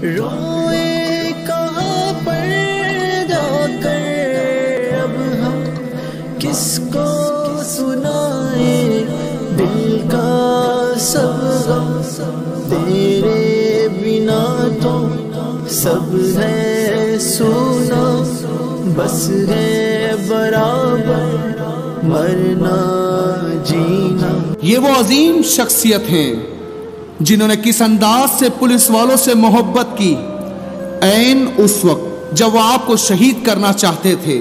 روئے کہاں پر جا کر اب ہم کس کو سنائیں دل کا سب غم تیرے بنا تو سب ہے سونا بس ہے برابر مرنا جینا. یہ وہ عظیم شخصیت ہیں جنہوں نے کس انداز سے پولیس والوں سے محبت کی عین اس وقت جب وہ آپ کو شہید کرنا چاہتے تھے.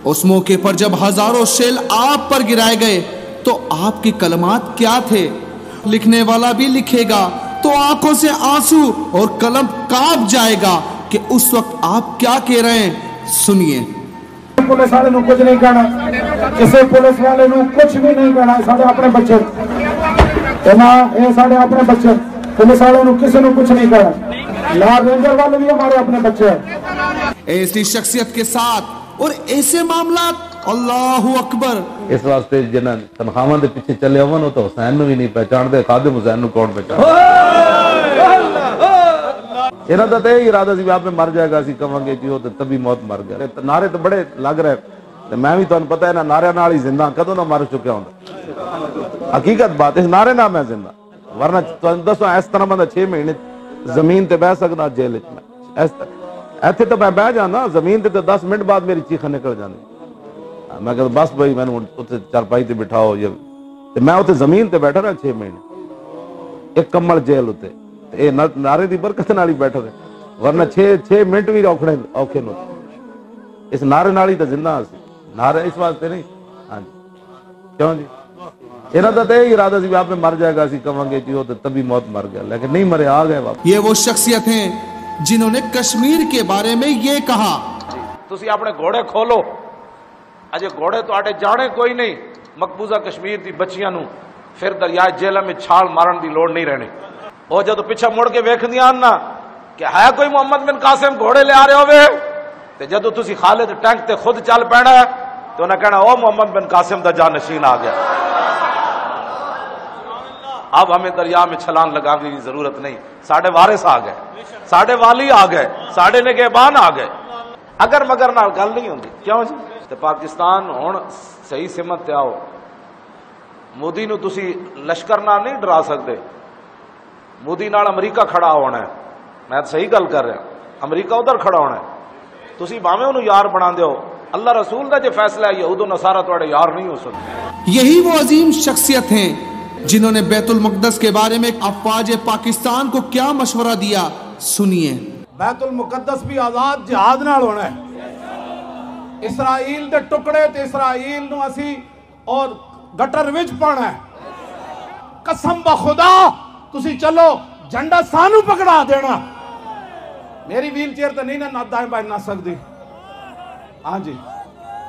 اس موقع پر جب ہزاروں شیل آپ پر گرائے گئے تو آپ کی کلمات کیا تھے؟ لکھنے والا بھی لکھے گا تو آنکھوں سے آنسو اور قلم کانپ جائے گا کہ اس وقت آپ کیا کہہ رہے ہیں. سنیے. پولیس والے نو کچھ نہیں کہنا, کسی پولیس والے نو کچھ بھی نہیں کہنا. سارے اپنے بچے سارے اپنے بچے, پولیس والے نو کسی نو کچھ نہیں کہنا. لارڈ رینجر والے بھی ہمارے اپنے بچے ہیں. ایسی شخصیت کے ساتھ اور ایسے معاملات, اللہ اکبر. اس واسطے جنہاں تنخواہاں دے پیچھے چلے ہون تو حسین نو بھی نہیں پہچان دے, خادم حسین نو کون پہچان انہاں دا تے ارادہ سی آپ میں مر جائے گا, اسی کہاں گے کہ وہ تبھی موت مر گیا. نعرے تو بڑے لگ رہے, میں بھی تمہیں پتہ ہے نا نعرے نال ہی زندہ کدوں نہ مر چکیا ہوں. حقیقت بات اس نعرے نہ میں زندہ, ورنہ تمہیں دسو اس طرح بندہ 6 مہینے زمین تے بہ سکدا جیل وچ. میں ایتھے تو میں بہ جانا زمین تے 10 منٹ بعد میری چیخاں نکل جاندی. میں کہتا بس بھائی میں اتنے چارپائی تے بٹھاؤ, میں اتنے زمین تے بیٹھا رہا 6 مہینے ایک کمل جیل اتنے. یہ نعرے دی برکت نال ہی بیٹھا رہے, ورنہ 6 منٹ بھی اوکھے نہ. اس نعرے نال ہی تو زندہ سی, نعرے اس واسطے نہیں. ہاں جی کیوں جی انہاں دا تے ارادہ سی آپ میں مر جائے گا, اسی کہاں گے کہ وہ تبھی موت مر گیا, لیکن نہیں مرے, آ گئے واپس. یہ وہ شخصیت ہیں جنہوں نے کشمیر کے بارے میں یہ کہا. تسی اپنے گھوڑے کھولو, اجے گھوڑے تو آٹے جانے کوئی نہیں. مقبوضہ کشمیر دی بچیاں نو پھر دریائے جیلہ میں چھال مارن دی لوڑ نہیں رہنی. وہ جدو پیچھا مڑ کے ویکھدیاں نا کہ ہے کوئی محمد بن قاسم گھوڑے لے آ رہے ہوئے, تے جدو تسی خالد ٹینک تے خود چل پینا ہے تو انہیں کہنا او محمد بن قاسم دا جانشین آ گیا. اب ہمیں دریا میں چھلان لگانے کی ضرورت نہیں, ساڑھے وارث آ گئے, ساڑھے والی آ گئے, ساڑھے نگہبان آ گئے. اگر مگر نال گل نہیں ہوندی. کیوں جی تے پاکستان ہن صحیح سمت تے آؤ. مودی نو تسی لشکر نال نہیں ڈرا سکتے, مودی نال امریکہ کھڑا ہونا ہے. میں صحیح گل کر رہا, امریکہ ادھر کھڑا ہونا ہے. تسی باویں انہوں یار بنا دیو, اللہ رسول دا جو فیصلہ ہے یہود و نصارہ تواڈے یار نہیں ہو سکتے. یہی وہ عظیم شخصیت ہیں جنہوں نے بیت المقدس کے بارے میں افواج پاکستان کو کیا مشورہ دیا. سنیے. بیت المقدس بھی آزاد جہاد نال ہونا ہے. اسرائیل دے ٹکڑے تے اسرائیل نو اسی اور گٹر وچ پانا ہے. قسم بخدا تسی چلو جھنڈا سانو پکڑا دینا. میری ویل چیئر تے نہیں نہ دائیں بائیں نہ سکتی. ہاں جی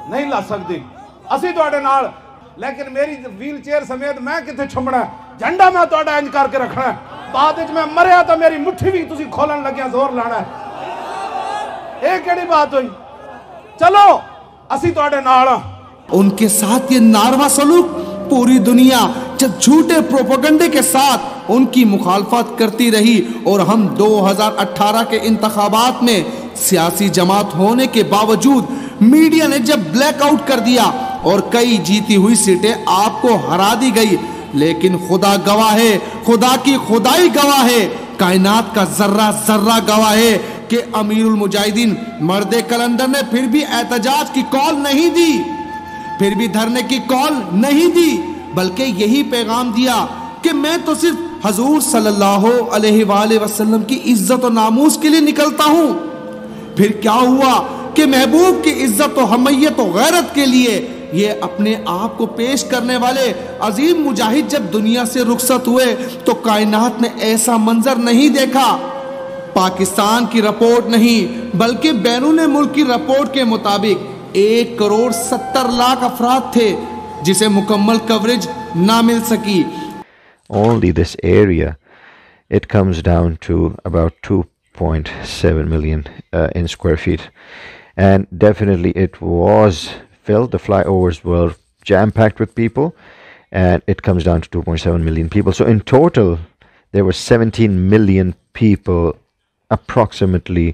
نہیں لا سکتی, اسی تواڈے نال, لیکن میری ویل چیئر سمیت میں کتے چھمنا ہے, جھنڈا میں تواڈا انج کر کے رکھنا ہے. بعد وچ میں مریا تو میری مٹھی بھی تسی کھولن لگیا زور لانا ہے. اے کیڑی بات ہوئی؟ چلو اسی تواڈے نال. ان کے ساتھ یہ ناروا سلوک پوری دنیا جب جھوٹے پروپیگنڈے کے ساتھ ان کی مخالفت کرتی رہی, اور ہم 2018 کے انتخابات میں سیاسی جماعت ہونے کے باوجود میڈیا نے جب بلیک آؤٹ کر دیا اور کئی جیتی ہوئی سیٹیں آپ کو ہرا دی گئی, لیکن خدا گواہ ہے, خدا کی خدائی گواہ ہے, کائنات کا ذرہ ذرہ گواہ ہے کہ امیر المجاہدین مرد کلندر نے پھر بھی احتجاج کی کال نہیں دی, پھر بھی دھرنے کی کال نہیں دی, بلکہ یہی پیغام دیا کہ میں تو صرف حضور صلی اللہ علیہ وآلہ وسلم کی عزت و ناموس کے لیے نکلتا ہوں. پھر کیا ہوا کہ محبوب کی عزت و حمیت و غیرت کے لیے یہ اپنے آپ کو پیش کرنے والے عظیم مجاہد جب دنیا سے رخصت ہوئے تو کائنات نے ایسا منظر نہیں دیکھا. پاکستان کی رپورٹ نہیں بلکہ بیرون ملک کی رپورٹ کے مطابق 1,70,00,000 افراد تھے جسے مکمل کوریج نہ مل سکی. Only this area, it comes down to about 2.7 million in square feet. And definitely it was filled, the flyovers were jam-packed with people, and it comes down to 2.7 million people. So in total, there were 17 million people approximately